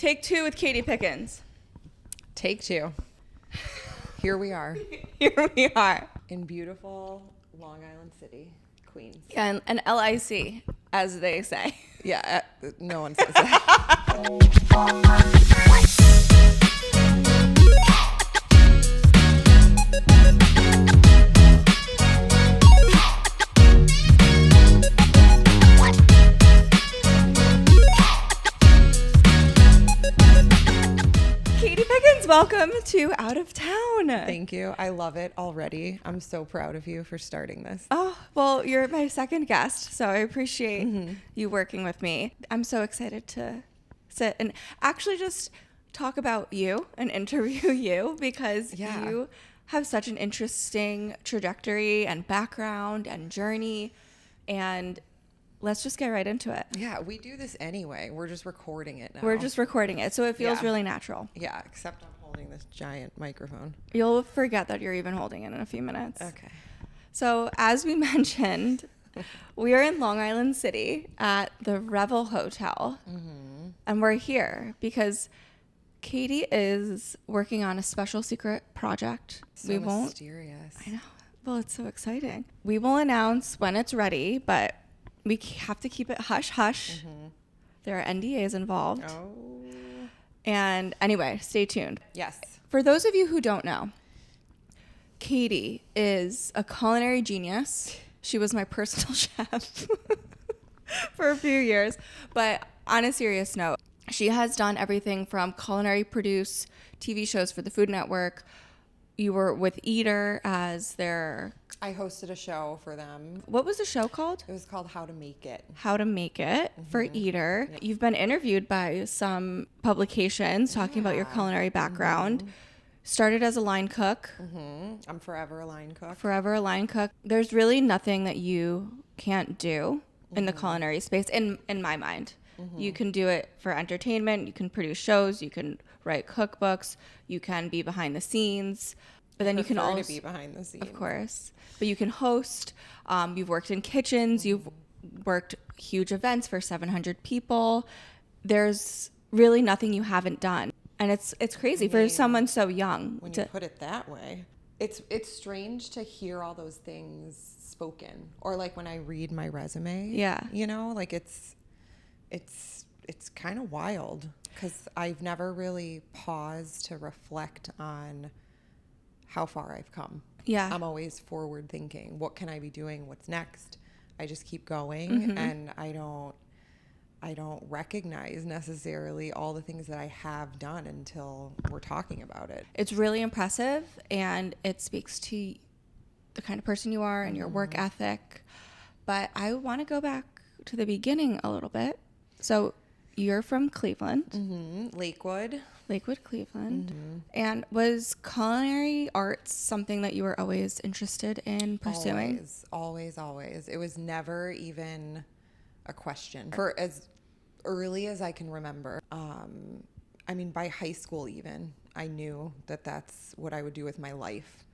Take two with Katie Pickens. Take two. Here we are. Here we are. In beautiful Long Island City, Queens. And an LIC, as they say. Yeah, no one says that. Katie Pickens, welcome to Out of Town. Thank you. I love it already. I'm so proud of you for starting this. Oh, well, you're my second guest, so I appreciate you working with me. I'm so excited to sit and actually just talk about you and interview you because you have such an interesting trajectory and background and journey, and let's just get right into it. Yeah, we do this anyway. We're just recording it now. We're just recording it, so it feels really natural. Yeah, except I'm holding this giant microphone. You'll forget that you're even holding it in a few minutes. Okay. So as we mentioned, we are in Long Island City at the Revel Hotel, and we're here because Katie is working on a special secret project. So mysterious. I know. Well, it's so exciting. We will announce when it's ready, but we have to keep it hush hush. There are NDAs involved. Oh. And anyway, stay tuned. Yes. For those of you who don't know, Katie is a culinary genius. She was my personal chef for a few years. But on a serious note, she has done everything from culinary produce TV shows for the Food Network. You were with Eater as their... I hosted a show for them. What was the show called? It was called How to Make It. How to Make It for Eater. You've been interviewed by some publications talking about your culinary background. Started as a line cook. I'm forever a line cook. Forever a line cook. There's really nothing that you can't do in the culinary space, in my mind. You can do it for entertainment. You can produce shows. You can write cookbooks. You can be behind the scenes. But then you can also be behind the scenes, of course. But you can host. You've worked in kitchens. You've worked huge events for 700 people. There's really nothing you haven't done, and it's crazy for someone so young. When you put it that way, it's strange to hear all those things spoken, or like when I read my resume. Yeah, you know, like it's kind of wild because I've never really paused to reflect on how far I've come. Yeah. I'm always forward thinking. What can I be doing? What's next? I just keep going, and I don't recognize necessarily all the things that I have done until we're talking about it. It's really impressive, and it speaks to the kind of person you are and your work ethic. But I want to go back to the beginning a little bit. So you're from Cleveland. Lakewood, Cleveland. And was culinary arts something that you were always interested in pursuing? Always. It was never even a question. For as early as I can remember, I mean, by high school even, I knew that that's what I would do with my life.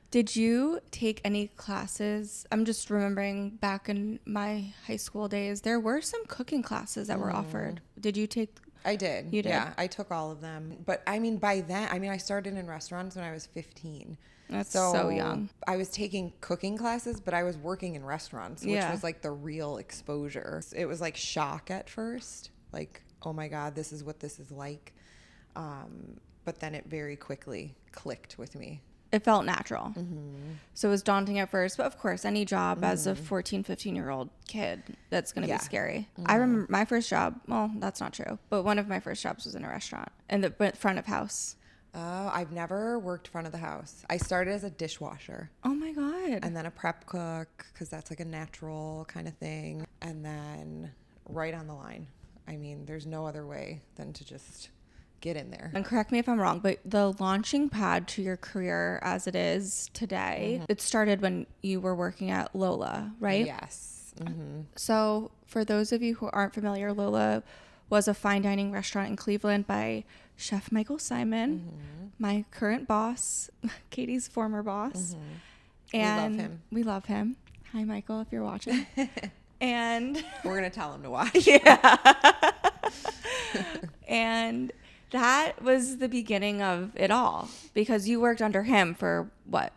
Did you take any classes? I'm just remembering back in my high school days, there were some cooking classes that were offered. Did you take? I did. You did? Yeah, I took all of them. But I mean, by then, I started in restaurants when I was 15. That's so young. I was taking cooking classes, but I was working in restaurants, which was like the real exposure. It was like shock at first. Like, oh my God, this is what this is like. But then it very quickly clicked with me. It felt natural. So it was daunting at first, but of course, any job as a 14, 15-year-old kid, that's going to be scary. I remember my first job, well, that's not true, but one of my first jobs was in a restaurant in the front of house. Oh, I've never worked front of the house. I started as a dishwasher. Oh my God. And then a prep cook, because that's like a natural kind of thing. And then right on the line. I mean, there's no other way than to just get in there. And correct me if I'm wrong, but the launching pad to your career as it is today, it started when you were working at Lola, right? Yes. So for those of you who aren't familiar, Lola was a fine dining restaurant in Cleveland by Chef Michael Symon, my current boss, Katie's former boss. And we love him. Hi, Michael, if you're watching. And we're going to tell him to watch. Yeah. And that was the beginning of it all, because you worked under him for what,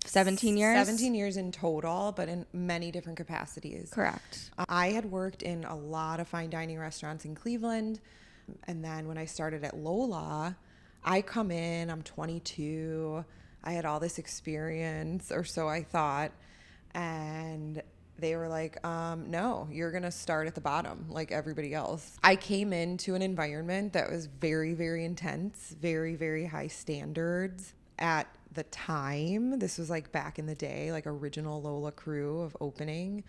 17 years? 17 years in total, but in many different capacities. Correct. I had worked in a lot of fine dining restaurants in Cleveland. And then when I started at Lola, I come in, I'm 22. I had all this experience, or so I thought. And they were like, no, you're going to start at the bottom like everybody else. I came into an environment that was very, very intense, very, very high standards. At the time, this was like back in the day, like original Lola crew of opening.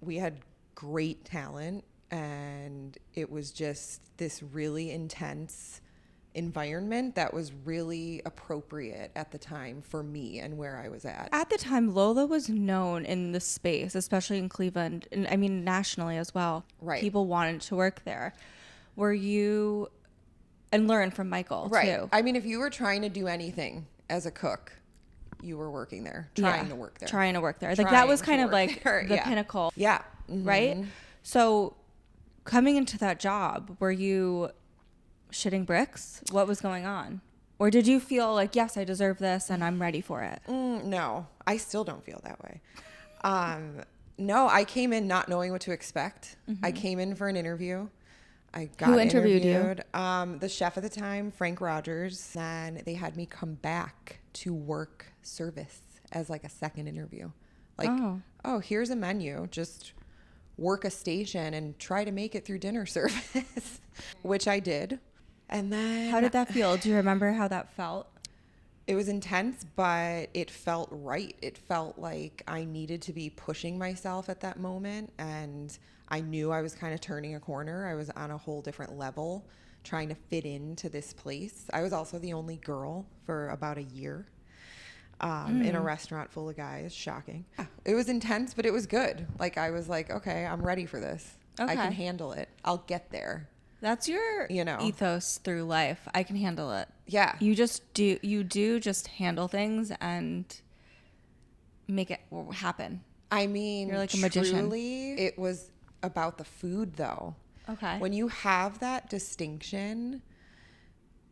We had great talent, and it was just this really intense environment that was really appropriate at the time for me and where I was at. At the time, Lola was known in the space, especially in Cleveland, and I mean nationally as well. Right. People wanted to work there. Were you, and learn from Michael too. I mean, if you were trying to do anything as a cook, you were working there, trying to work there. Trying to work there. Like that was kind of like the pinnacle. Yeah. Mm-hmm. Right? So coming into that job, were you shitting bricks? What was going on? Or did you feel like, yes, I deserve this and I'm ready for it? No, I still don't feel that way. No, I came in not knowing what to expect. Mm-hmm. I came in for an interview. I got Who interviewed you? The chef at the time, Frank Rogers. Then they had me come back to work service as like a second interview. Like, oh, here's a menu. Just work a station and try to make it through dinner service, which I did. And then... How did that feel? Do you remember how that felt? It was intense, but it felt right. It felt like I needed to be pushing myself at that moment, and I knew I was kind of turning a corner. I was on a whole different level, trying to fit into this place. I was also the only girl for about a year in a restaurant full of guys. Shocking. It was intense, but it was good. Like, I was like, okay, I'm ready for this. Okay. I can handle it. I'll get there. That's your ethos through life. I can handle it. Yeah. You do just handle things and make it happen. I mean, you're like a magician. Truly, it was about the food though. Okay. When you have that distinction,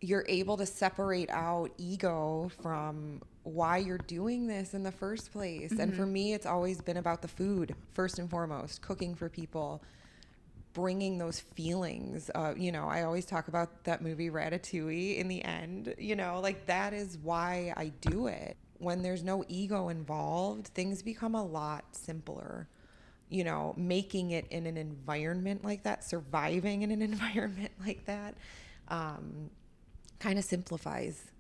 you're able to separate out ego from why you're doing this in the first place. Mm-hmm. And for me, it's always been about the food, first and foremost, cooking for people, bringing those feelings. I always talk about that movie Ratatouille in the end, like that is why I do it. When there's no ego involved, things become a lot simpler. Making it in an environment like that, surviving in an environment like that, kind of simplifies,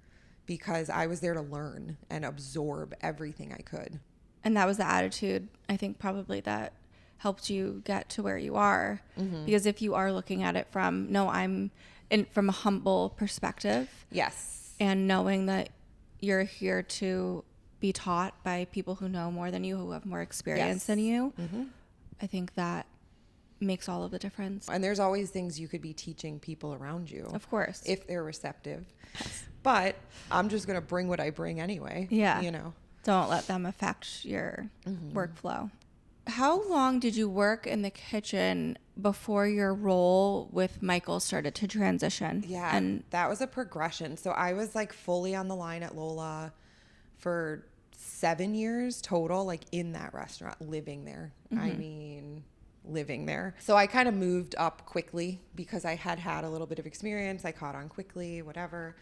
because I was there to learn and absorb everything I could. And that was the attitude, I think, probably that helped you get to where you are. Mm-hmm. Because if you are looking at it from a humble perspective. Yes. And knowing that you're here to be taught by people who know more than you, who have more experience than you. Mm-hmm. I think that makes all of the difference. And there's always things you could be teaching people around you. Of course. If they're receptive. Yes. But I'm just going to bring what I bring anyway. Yeah. Don't let them affect your workflow. How long did you work in the kitchen before your role with Michael started to transition? Yeah, and that was a progression. So I was like fully on the line at Lola for 7 years total, like in that restaurant, living there. Mm-hmm. I mean, living there. So I kind of moved up quickly because I had a little bit of experience. I caught on quickly, whatever.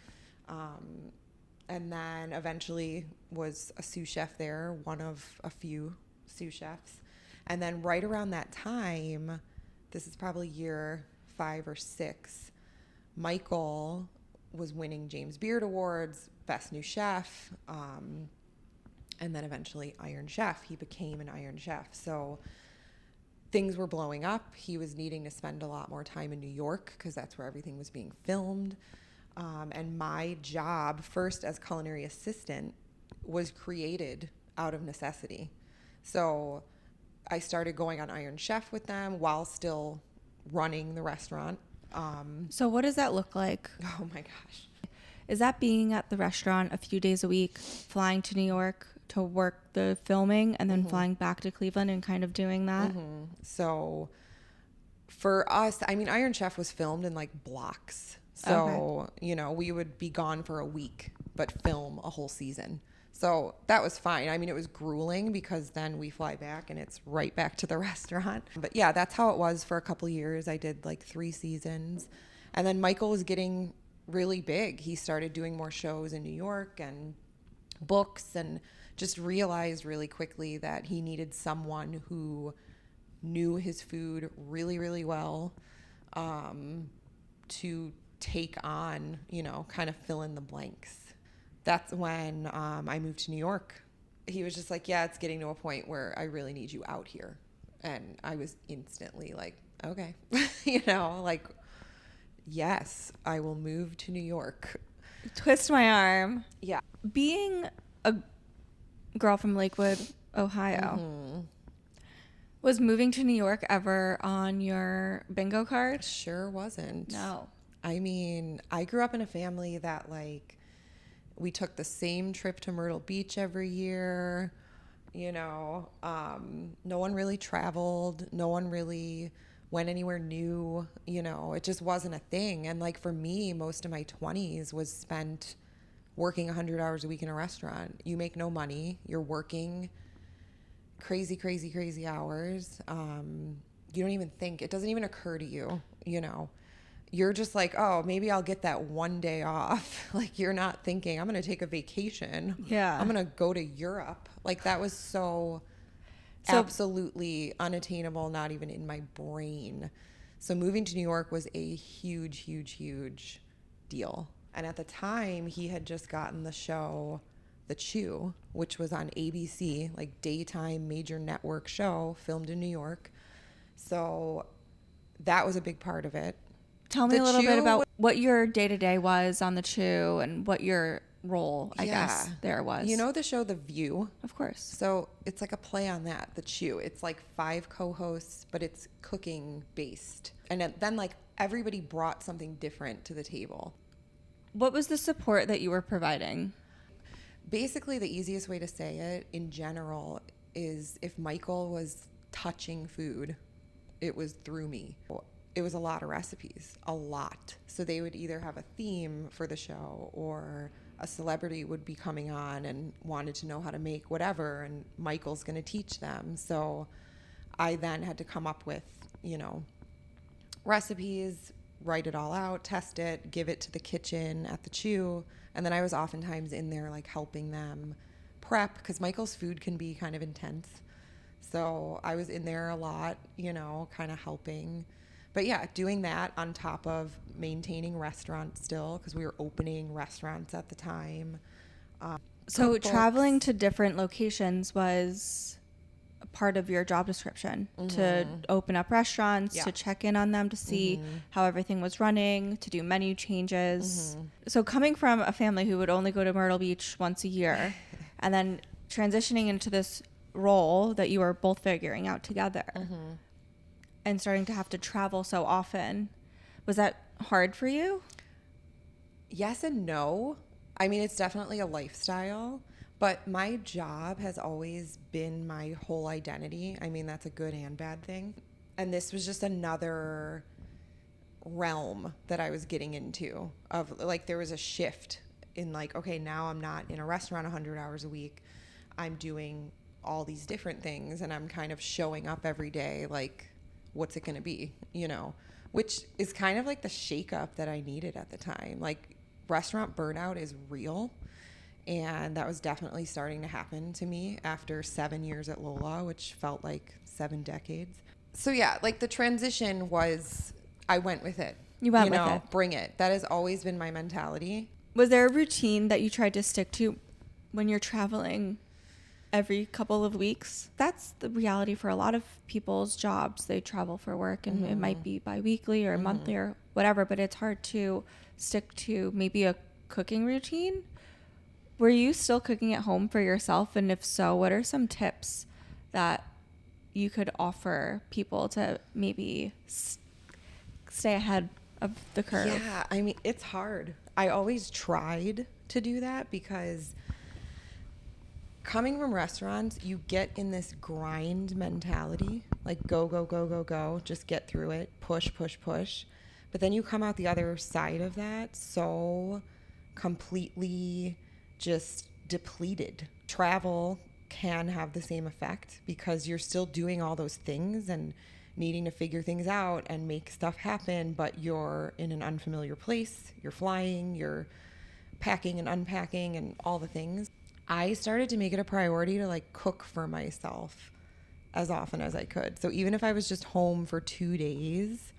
And then eventually was a sous chef there, one of a few sous chefs. And then right around that time, this is probably year 5 or 6, Michael was winning James Beard Awards, Best New Chef, and then eventually Iron Chef. He became an Iron Chef. So things were blowing up. He was needing to spend a lot more time in New York because that's where everything was being filmed. And my job, first as culinary assistant, was created out of necessity. So I started going on Iron Chef with them while still running the restaurant. So what does that look like? Oh my gosh. Is that being at the restaurant a few days a week, flying to New York to work the filming, and then flying back to Cleveland and kind of doing that? Mm-hmm. So For us, I mean, Iron Chef was filmed in like blocks. So, you know, we would be gone for a week, but film a whole season. So that was fine. I mean, it was grueling because then we fly back and it's right back to the restaurant. But yeah, that's how it was for a couple years. I did like 3 seasons. And then Michael was getting really big. He started doing more shows in New York and books, and just realized really quickly that he needed someone who knew his food really, really well, to take on, you know, kind of fill in the blanks. That's when I moved to New York. He was just like, yeah, it's getting to a point where I really need you out here. And I was instantly like, okay, you know, like, yes, I will move to New York. Twist my arm. Yeah. Being a girl from Lakewood, Ohio, was moving to New York ever on your bingo card? Sure wasn't. No. I mean, I grew up in a family that, like, we took the same trip to Myrtle Beach every year. You know, no one really traveled. No one really went anywhere new. You know, it just wasn't a thing. And like for me, most of my 20s was spent working 100 hours a week in a restaurant. You make no money. You're working crazy, crazy, crazy hours. You don't even think, it doesn't even occur to you, you know. You're just like, oh, maybe I'll get that one day off. Like, you're not thinking, I'm going to take a vacation. Yeah. I'm going to go to Europe. Like, that was so absolutely unattainable, not even in my brain. So moving to New York was a huge, huge, huge deal. And at the time, he had just gotten the show The Chew, which was on ABC, like daytime major network show, filmed in New York. So that was a big part of it. Tell me a little bit about what your day-to-day was on The Chew and what your role, I guess, there was. You know the show The View? Of course. So it's like a play on that, The Chew. It's like 5 co-hosts, but it's cooking based. And then like everybody brought something different to the table. What was the support that you were providing? Basically, the easiest way to say it in general is if Michael was touching food, it was through me. It was a lot of recipes, a lot. So they would either have a theme for the show, or a celebrity would be coming on and wanted to know how to make whatever, and Michael's going to teach them. So I then had to come up with, you know, recipes, write it all out, test it, give it to the kitchen at the Chew. And then I was oftentimes in there like helping them prep, because Michael's food can be kind of intense. So I was in there a lot, you know, kind of helping. But yeah, doing that on top of maintaining restaurants still, because we were opening restaurants at the time. So traveling to different locations was a part of your job description, to open up restaurants, to check in on them, to see how everything was running, to do menu changes. So coming from a family who would only go to Myrtle Beach once a year and then transitioning into this role that you were both figuring out together and starting to have to travel so often, was that hard for you? Yes and no. I mean, it's definitely a lifestyle, but my job has always been my whole identity. I mean, that's a good and bad thing. And this was just another realm that I was getting into, of like, there was a shift in like, okay, now I'm not in a restaurant 100 hours a week. I'm doing all these different things, and I'm kind of showing up every day like, what's it going to be, you know, which is kind of like the shakeup that I needed at the time. Like, restaurant burnout is real, and that was definitely starting to happen to me after 7 years at Lola, which felt like 7 decades. So yeah, like the transition was, I went with it. You went with it. Bring it. That has always been my mentality. Was there a routine that you tried to stick to when you're traveling every couple of weeks? That's the reality for a lot of people's jobs. They travel for work, and it might be bi-weekly or monthly or whatever, but it's hard to stick to maybe a cooking routine. Were you still cooking at home for yourself? And if so, what are some tips that you could offer people to maybe stay ahead of the curve? Yeah, I mean, it's hard. I always tried to do that, because coming from restaurants, you get in this grind mentality Like go, go, go, go, go. Just get through it. Push, push, push. But then you come out the other side of that so completely just depleted. Travel can have the same effect because you're still doing all those things and needing to figure things out and make stuff happen, but you're in an unfamiliar place. You're flying, you're packing and unpacking and all the things. I started to make it a priority to like cook for myself as often as I could. So even if I was just home for 2 days,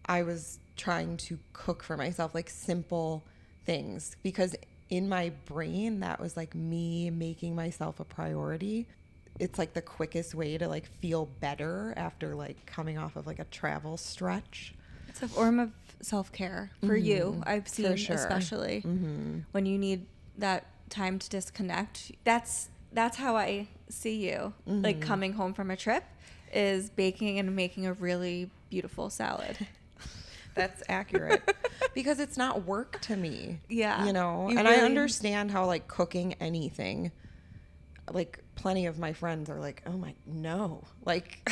I was trying to cook for myself, like simple things, because in my brain, that was like me making myself a priority. It's like the quickest way to like feel better after like coming off of like a travel stretch. It's a form of self-care for you. I've seen, especially when you need that time to disconnect. That's how I see you. Like coming home from a trip is baking and making a really beautiful salad. That's accurate because it's not work to me. Yeah. You know, and I understand how like cooking anything, like plenty of my friends are like, oh my, no, like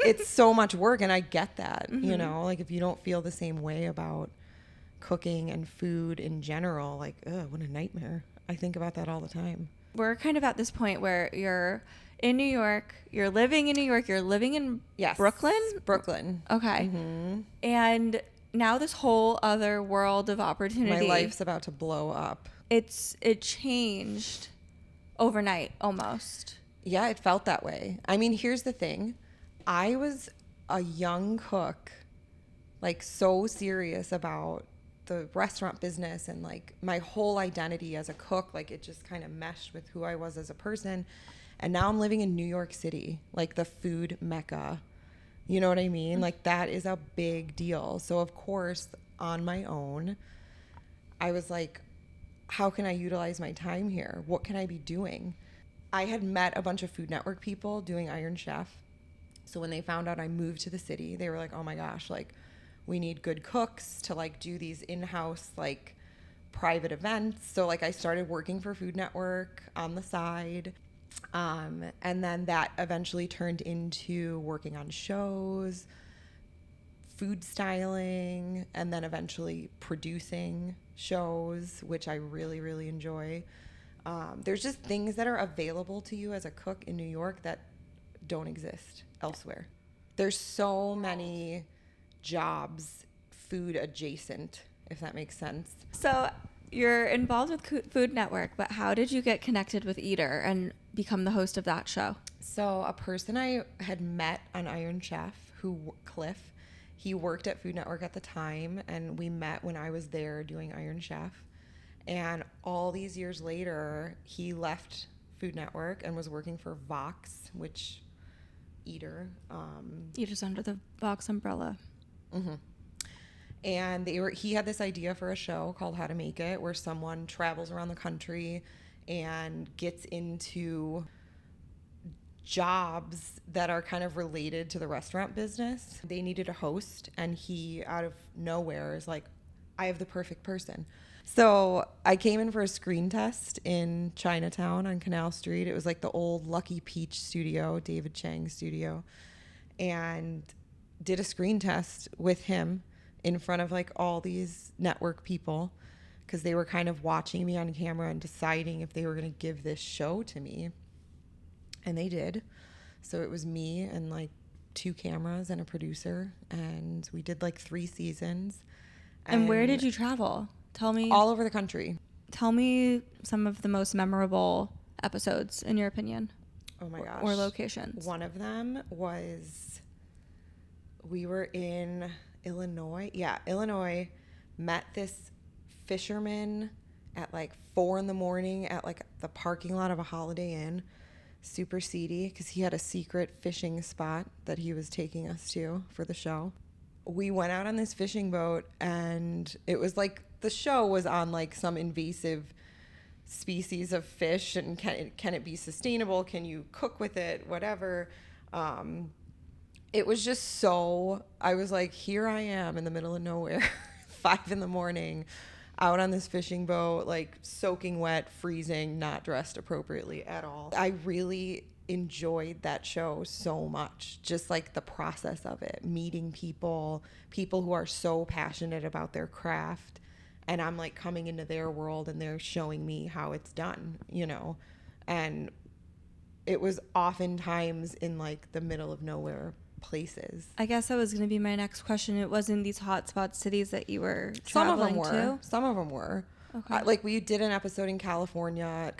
it's so much work. And I get that, you know, like if you don't feel the same way about cooking and food in general, like, oh, what a nightmare. I think about that all the time. We're kind of at this point where you're in New York, you're living in New York, you're living in Brooklyn? Brooklyn. Okay. And now this whole other world of opportunity. My life's about to blow up. It changed overnight almost. Yeah, it felt that way. I mean, here's the thing. I was a young cook, like so serious about the restaurant business and like my whole identity as a cook, like it just kind of meshed with who I was as a person. And now I'm living in New York City, like the food mecca. You know what I mean? Like that is a big deal. So of course, on my own, I was like, how can I utilize my time here? What can I be doing? I had met a bunch of Food Network people doing Iron Chef. So when they found out I moved to the city, they were like, oh my gosh, like we need good cooks to like do these in-house like private events. So like I started working for Food Network on the side. And then that eventually turned into working on shows, food styling, and then eventually producing shows, which I really, really enjoy. There's just things that are available to you as a cook in New York that don't exist elsewhere. There's so many jobs food adjacent, if that makes sense. So you're involved with Food Network, but how did you get connected with Eater and become the host of that show? So a person I had met on Iron Chef, Cliff, he worked at Food Network at the time, and we met when I was there doing Iron Chef. And all these years later, he left Food Network and was working for Vox, which Eater. Eater's under the Vox umbrella. And he had this idea for a show called How to Make It, where someone travels around the country and gets into jobs that are kind of related to the restaurant business. They needed a host, and he, out of nowhere, is like, I have the perfect person. So I came in for a screen test in Chinatown on Canal Street. It was like the old Lucky Peach studio, David Chang's studio, and did a screen test with him in front of like all these network people, because they were kind of watching me on camera and deciding if they were going to give this show to me. And they did. So it was me and like 2 cameras and a producer, and we did like 3 seasons. And where did you travel? Tell me. All over the country. Tell me some of the most memorable episodes in your opinion. Oh my gosh. Or locations. One of them was, we were in Illinois. Yeah, Illinois. Met this fisherman at like 4 a.m. at like the parking lot of a Holiday Inn. Super seedy, because he had a secret fishing spot that he was taking us to for the show. We went out on this fishing boat, and it was like the show was on like some invasive species of fish, and can it be sustainable? Can you cook with it? Whatever. It was just so, I was like, here I am in the middle of nowhere, 5 a.m, out on this fishing boat, like soaking wet, freezing, not dressed appropriately at all. I really enjoyed that show so much. Just like the process of it, meeting people who are so passionate about their craft, and I'm like coming into their world and they're showing me how it's done, you know. And it was oftentimes in like the middle of nowhere places. I guess that was going to be my next question. It was in these hotspot cities that you were traveling to? Some of them were. Okay. Like we did an episode in California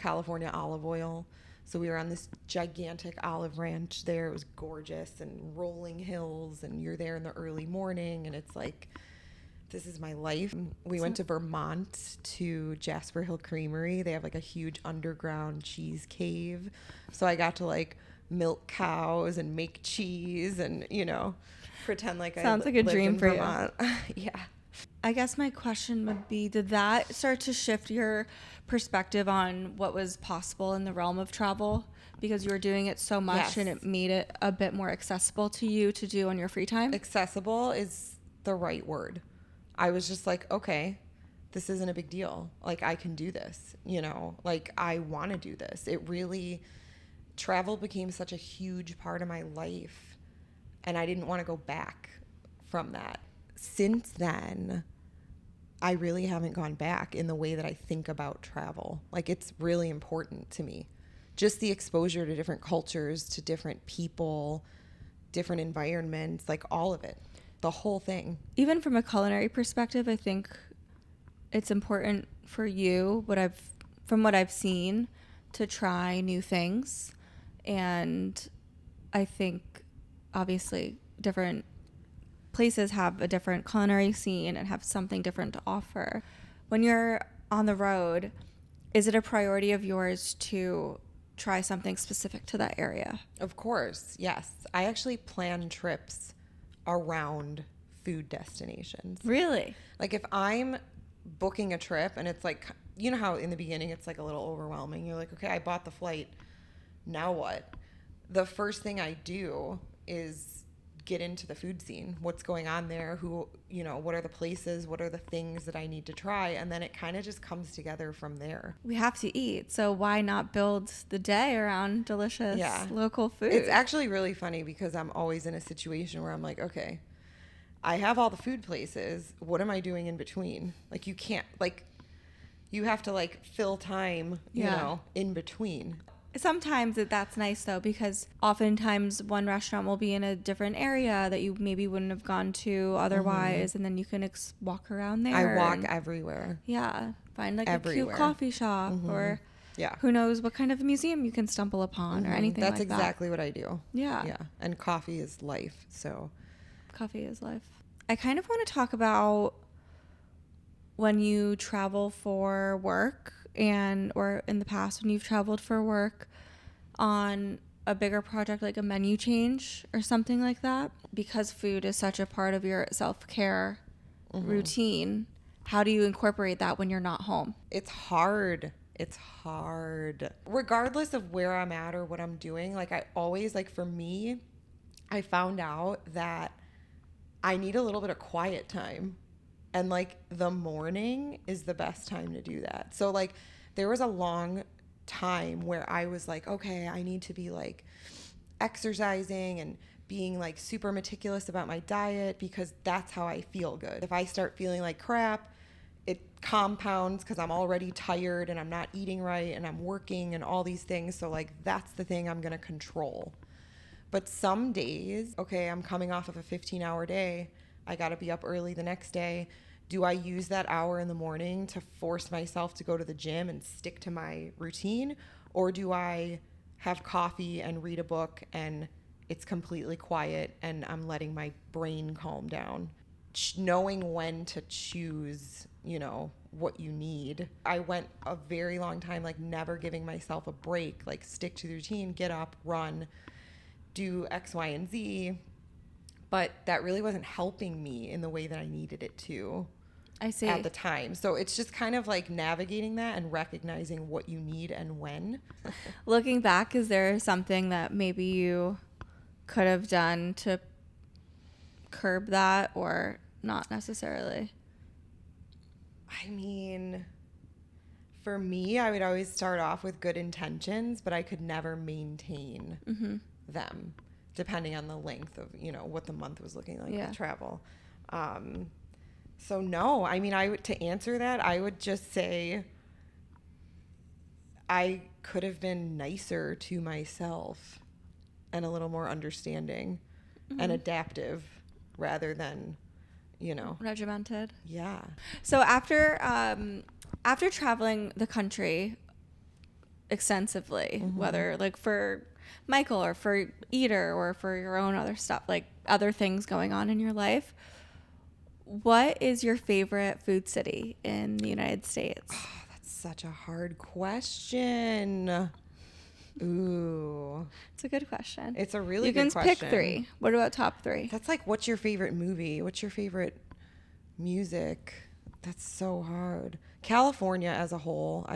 olive oil. So we were on this gigantic olive ranch there. It was gorgeous and rolling hills, and you're there in the early morning, and it's like, this is my life. We went to Vermont to Jasper Hill Creamery. They have like a huge underground cheese cave. So I got to like milk cows and make cheese and, you know, pretend like Sounds like a dream for Vermont. Yeah. I guess my question would be, did that start to shift your perspective on what was possible in the realm of travel? Because you were doing it so much, Yes. and it made it a bit more accessible to you to do on your free time? Accessible is the right word. I was just like, okay, this isn't a big deal. Like, I can do this, you know, like I want to do this. It really, travel became such a huge part of my life, and I didn't want to go back from that. Since then, I really haven't gone back in the way that I think about travel. Like, it's really important to me. Just the exposure to different cultures, to different people, different environments, like all of it, the whole thing. Even from a culinary perspective, I think it's important for you, from what I've seen, to try new things. And I think obviously different places have a different culinary scene and have something different to offer. When you're on the road, is it a priority of yours to try something specific to that area? Of course, yes. I actually plan trips around food destinations. Really? Like, if I'm booking a trip and it's like, you know how in the beginning it's like a little overwhelming. You're like, okay, I bought the flight. Now what? The first thing I do is get into the food scene. What's going on there? Who, you know, what are the places? What are the things that I need to try? And then it kind of just comes together from there. We have to eat, so why not build the day around delicious local food? It's actually really funny because I'm always in a situation where I'm like, okay, I have all the food places. What am I doing in between? Like, you can't, like, you have to like fill time, you know, in between. Sometimes that's nice though, because oftentimes one restaurant will be in a different area that you maybe wouldn't have gone to otherwise, and then you can walk around there. I walk everywhere. Yeah, find like Everywhere. a cute coffee shop, or Yeah. who knows what kind of museum you can stumble upon, or anything That's like that. That's exactly what I do. Yeah. Yeah. And coffee is life. So Coffee is life. I kind of want to talk about when you travel for work, or in the past when you've traveled for work on a bigger project like a menu change or something like that, because food is such a part of your self-care routine. How do you incorporate that when you're not home? it's hard. It's hard. Regardless of where I'm at or what I'm doing, like I always, like for me, I found out that I need a little bit of quiet time. And like the morning is the best time to do that. So like there was a long time where I was like, okay, I need to be like exercising and being like super meticulous about my diet because that's how I feel good. If I start feeling like crap, it compounds because I'm already tired and I'm not eating right and I'm working and all these things. So like that's the thing I'm going to control. But some days, okay, I'm coming off of a 15-hour day. I got to be up early the next day. Do I use that hour in the morning to force myself to go to the gym and stick to my routine? Or do I have coffee and read a book and it's completely quiet and I'm letting my brain calm down? Knowing when to choose, you know, what you need. I went a very long time like never giving myself a break, like stick to the routine, get up, run, do X, Y, and Z. But that really wasn't helping me in the way that I needed it to. I see. At the time. So it's just kind of like navigating that and recognizing what you need and when. Looking back, is there something that maybe you could have done to curb that, or not necessarily? I mean, For me, I would always start off with good intentions, but I could never maintain them, depending on the length of, what the month was looking like with travel. So no, I mean, to answer that, I would just say I could have been nicer to myself and a little more understanding and adaptive rather than, regimented. Yeah. So after traveling the country extensively, whether like for Michael or for Eater or for your own other stuff, like other things going on in your life, what is your favorite food city in the United States? Oh, that's such a hard question. Ooh. It's a good question. It's a really good question. You can pick 3. What about top 3? That's like, what's your favorite movie? What's your favorite music? That's so hard. California as a whole,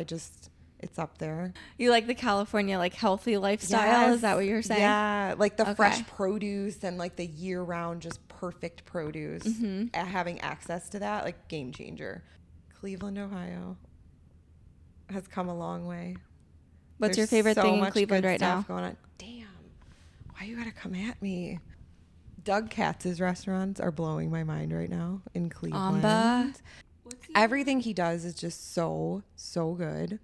it's up there. You like the California, like, healthy lifestyle? Yes. Is that what you're saying? Yeah, like the fresh produce and like the year-round just perfect produce. Having access to that, like, game changer. Cleveland, Ohio has come a long way. What's your favorite thing in Cleveland right now? Going on. Damn, why you gotta come at me? Doug Katz's restaurants are blowing my mind right now in Cleveland. Amba. Everything he does is just so good.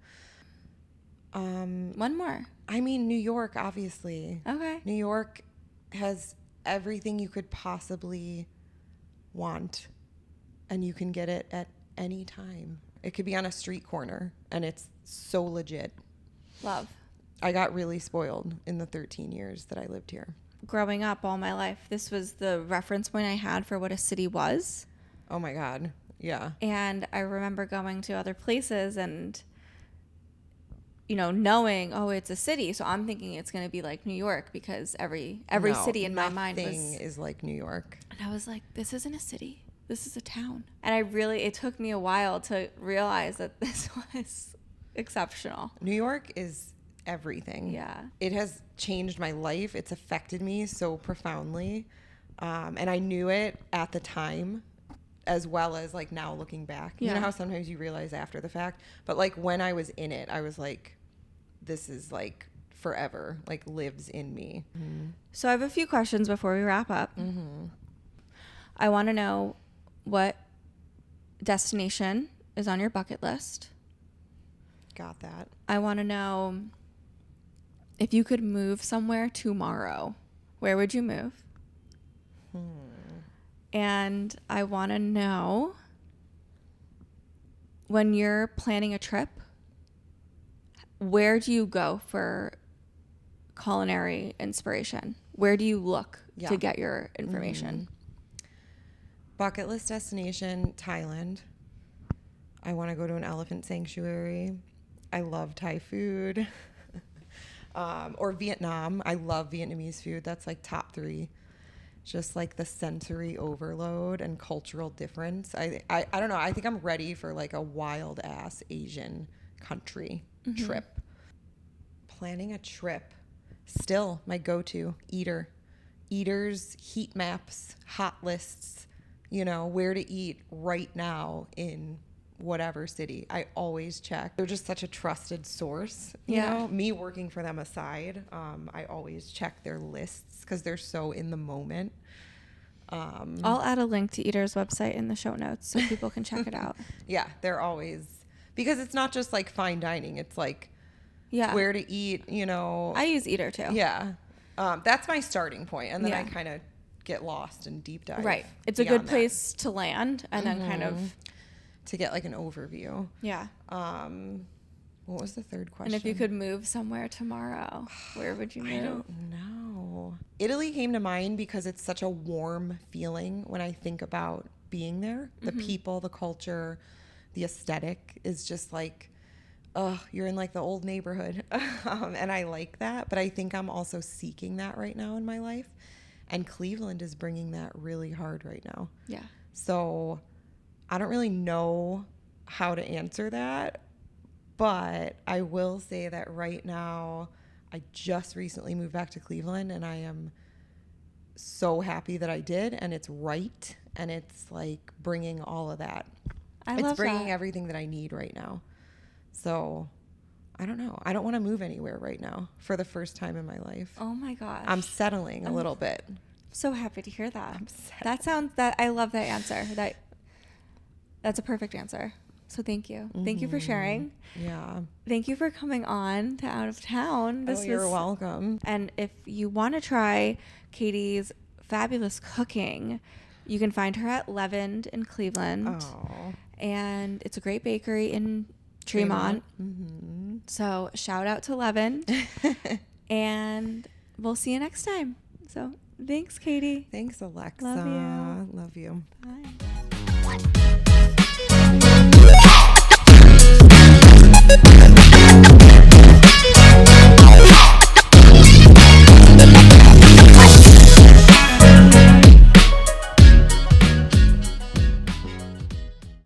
One more. I mean, New York, obviously. Okay. New York has everything you could possibly want, and you can get it at any time. It could be on a street corner, and it's so legit. Love. I got really spoiled in the 13 years that I lived here. Growing up all my life, this was the reference point I had for what a city was. Oh my God. Yeah. And I remember going to other places and, knowing, it's a city. So I'm thinking it's going to be like New York because every city in my mind was. Nothing is like New York. And I was like, this isn't a city. This is a town. And it took me a while to realize that this was exceptional. New York is everything. Yeah. It has changed my life. It's affected me so profoundly. And I knew it at the time, as well as like now looking back. Yeah. You know how sometimes you realize after the fact? But like when I was in it, I was like, this is like forever, like lives in me. Mm-hmm. So I have a few questions before we wrap up. Mm-hmm. I want to know what destination is on your bucket list. Got that. I want to know if you could move somewhere tomorrow, where would you move? And I want to know, when you're planning a trip, where do you go for culinary inspiration? Where do you look to get your information? Bucket list destination, Thailand. I want to go to an elephant sanctuary. I love Thai food. Or Vietnam. I love Vietnamese food. That's like top 3. Just like the sensory overload and cultural difference. I don't know. I think I'm ready for like a wild ass Asian country trip. Planning a trip. Still my go-to. Eaters, heat maps, hot lists, where to eat right now in whatever city. I always check. They're just such a trusted source. You know, me working for them aside, I always check their lists because they're so in the moment. I'll add a link to Eater's website in the show notes so people can check it out. Yeah, they're always, because it's not just like fine dining. It's like where to eat, I use Eater too. Yeah. That's my starting point. And then I kind of get lost and deep dive. Right. It's a good place to land and then kind of to get like an overview. Yeah. What was the third question? And if you could move somewhere tomorrow, where would you move? I don't know. Italy came to mind because it's such a warm feeling when I think about being there. The people, the culture, the aesthetic is just like, you're in like the old neighborhood. And I like that. But I think I'm also seeking that right now in my life. And Cleveland is bringing that really hard right now. Yeah. So I don't really know how to answer that, but I will say that right now I just recently moved back to Cleveland and I am so happy that I did, and it's right, and it's like bringing all of that. It's bringing everything that I need right now. So I don't know. I don't want to move anywhere right now for the first time in my life. Oh my gosh. I'm settling a little bit. So happy to hear that. I love that answer. That's a perfect answer. So thank you. Thank you for sharing. Yeah. Thank you for coming on to Out of Town. You're welcome. And if you want to try Katie's fabulous cooking, you can find her at Leavened in Cleveland. Oh. And it's a great bakery in Tremont. Mm-hmm. So shout out to Leavened. And we'll see you next time. So thanks, Katie. Thanks, Alexa. Love you. Love you. Bye.